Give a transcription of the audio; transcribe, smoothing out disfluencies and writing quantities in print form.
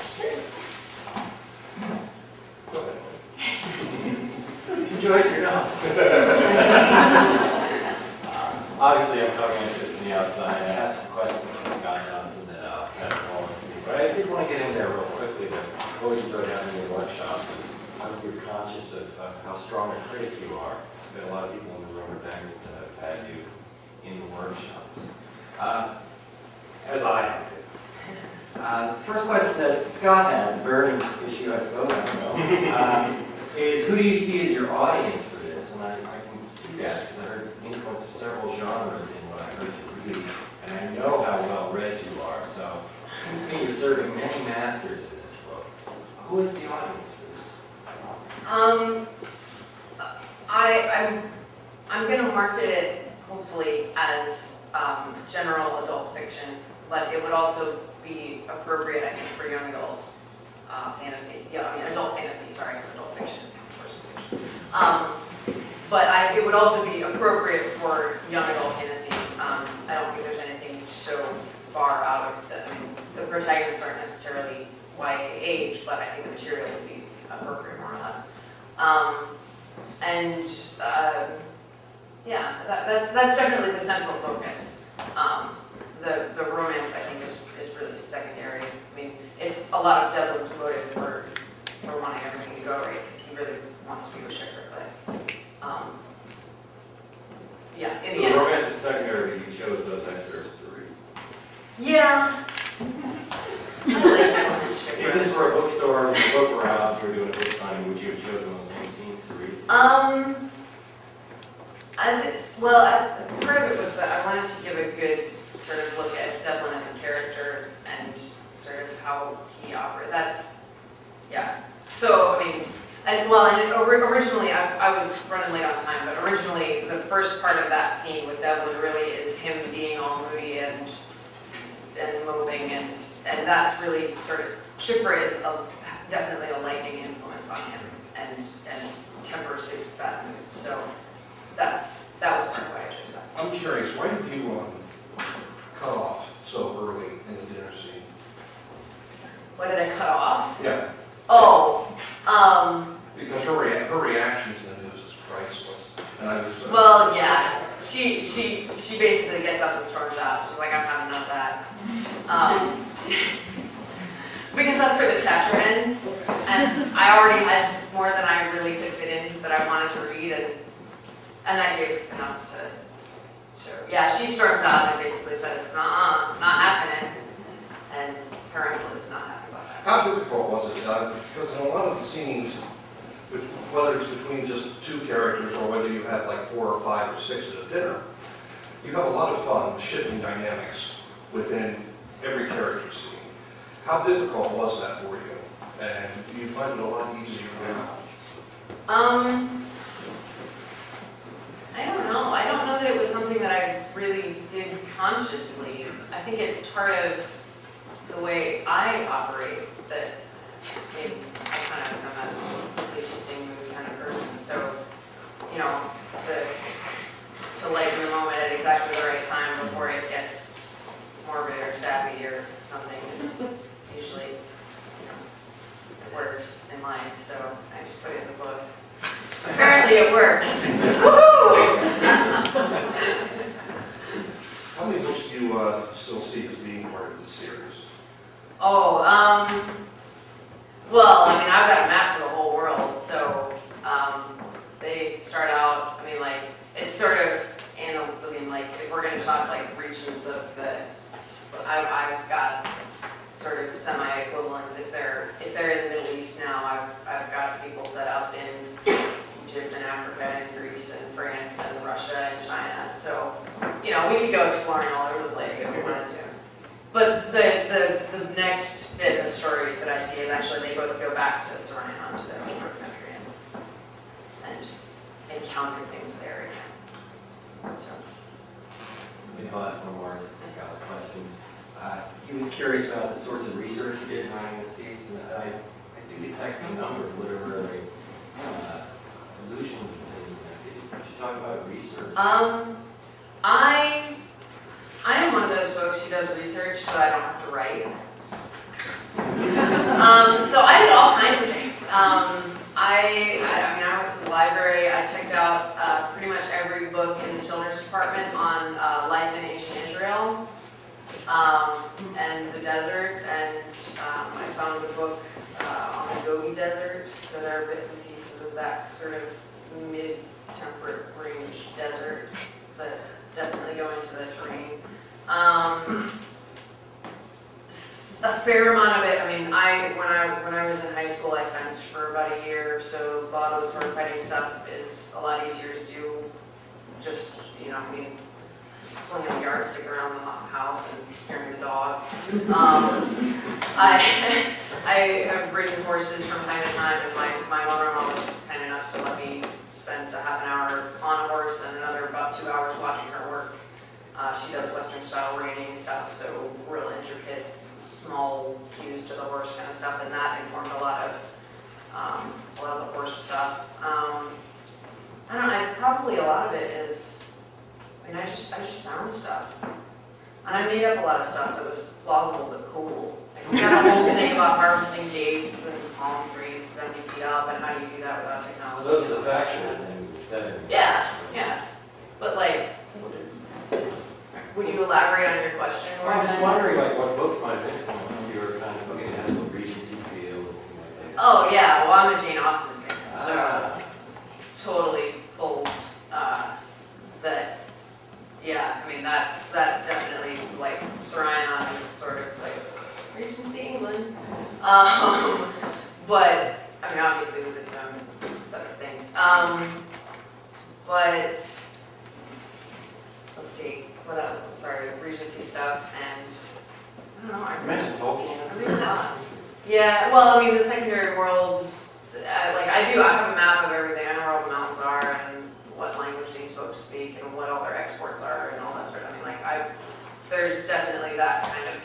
questions? Enjoyed your note. Obviously, I'm talking like this from the outside. I have some questions for Scott Johnson that I'll pass along to you. But I did want to get in there real quickly to what you go down in your workshops. I hope you're conscious of how strong a critic you are. There have been a lot of people in the room that have had you in the workshops, as I have been. First question that Scott had, the burning issue, I suppose, I don't know, is who do you see as your audience for this? And I can see that because I heard the influence of several genres in what I heard you read, and I know how well read you are. So it seems to me you're serving many masters in this book. Who is the audience for this? I'm going to market it hopefully as general adult fiction, but it would also be appropriate, I think, for young adult fantasy. Yeah, I mean adult fantasy. Sorry, adult fiction versus fiction. But it would also be appropriate for young adult fantasy. I don't think there's anything so far out of the. I mean, the protagonists aren't necessarily YA age, but I think the material would be appropriate more or less. Yeah, that's definitely the central focus. The romance, I think, is really secondary. I mean, it's a lot of Devlin's motive for wanting everything to go right, because he really wants to be with Schiffer, but yeah, in the end. So the romance is secondary, but you chose those excerpts to read. Yeah. I like Devlin and Schiffer. If this were a bookstore, if the book were out, you were doing a book signing, would you have chosen those same scenes to read? Part of it was that I wanted to give a good sort of look at Devlin as a character and sort of how he operated. That's, yeah. So, I mean, originally, I was running late on time, but originally the first part of that scene with Devlin really is him being all moody and moping, and that's really sort of, Schiffer is definitely a lightning influence on him and tempers his bad moods. So that was part of why I chose that. I'm curious, why do people cut off so early in the dinner scene? What did I cut off? Yeah. Oh, Because her reaction to the news is priceless. And I was, well, yeah. She basically gets up and storms out. She's like, I'm having none of that. Because that's where the chapter ends. And I already had more than I really could fit in that I wanted to read, and that gave enough to show. Yeah, she storms out and basically says, not happening. And her uncle is not happy about that. how difficult was it? Because in a lot of the scenes, whether it's between just two characters or whether you had like 4 or 5 or 6 at a dinner, you have a lot of fun shifting dynamics within every character scene. How difficult was that for you? And do you find it a lot easier now? I don't know. I don't know that it was something that I really did consciously. I think it's part of the way I operate that maybe I kind of am that shifting movie kind of person. So, you know, to lighten the moment at exactly the right time before it gets morbid or sappy or something is usually, you know, it works in life. So I just put it in the book. Apparently it works. How many books do you still see as being part of this series? Oh, well, I mean, I've got a map for the whole world, so they start out, I mean, like, it's sort of, I mean, like, if we're going to talk, like, regions of the, I've got sort of semi-equivalents. If they're in the Middle East now, I've got people set up in Egypt and Africa and Greece and France and Russia and China. So, you know, we could go exploring all over the place if we wanted to. But the next bit of story that I see is actually they both go back to Sarayan, to their own birth country, and encounter things there again. So. Maybe I'll ask one more of Scott's questions. He was curious about the sorts of research you did in writing this piece, and I do detect a number of literary allusions and things in that piece. Could you talk about research? I am one of those folks who does research so I don't have to write. and the desert, and I found the book on the Gobi Desert, so there are bits and pieces of that sort of mid-temperate range desert that definitely go into the terrain. A fair amount of it, I mean, when I was in high school, I fenced for about a year, so a lot of the sword fighting stuff is a lot easier to do. Just, you know, I mean, flinging a yardstick around the house and scaring the dog. I have ridden horses from time to time, and my mother-in-law was kind enough to let me spend a half an hour on a horse and another about 2 hours watching her work. She does Western style reining stuff, so real intricate, small cues to the horse kind of stuff, and that informed a lot of the horse stuff. I don't know, probably a lot of it is, I mean, I just found stuff. And I made up a lot of stuff that was plausible but cool. Like, we got a whole thing about harvesting dates and palm trees 70 feet up, and how do you do that without technology? So those are the factual things that said. Yeah, yeah. But like, would you elaborate on your question? Well, I'm just wondering, like, what books might have influenced you were kind of looking at some Regency feel and things like that. Oh yeah, well I'm a Jane Austen fan, so Ah. totally pulled that. Yeah, I mean that's definitely like Sarayan is sort of like Regency England, but I mean obviously with its own set of things. But let's see, what else? Sorry, Regency stuff, and I don't know. You mentioned Tolkien. I read a lot. Yeah, well, I mean, the secondary worlds, I have a map of everything. I know where all the mountains are and what language these folks speak and what all their exports are and all that sort of, I mean, like, there's definitely that kind of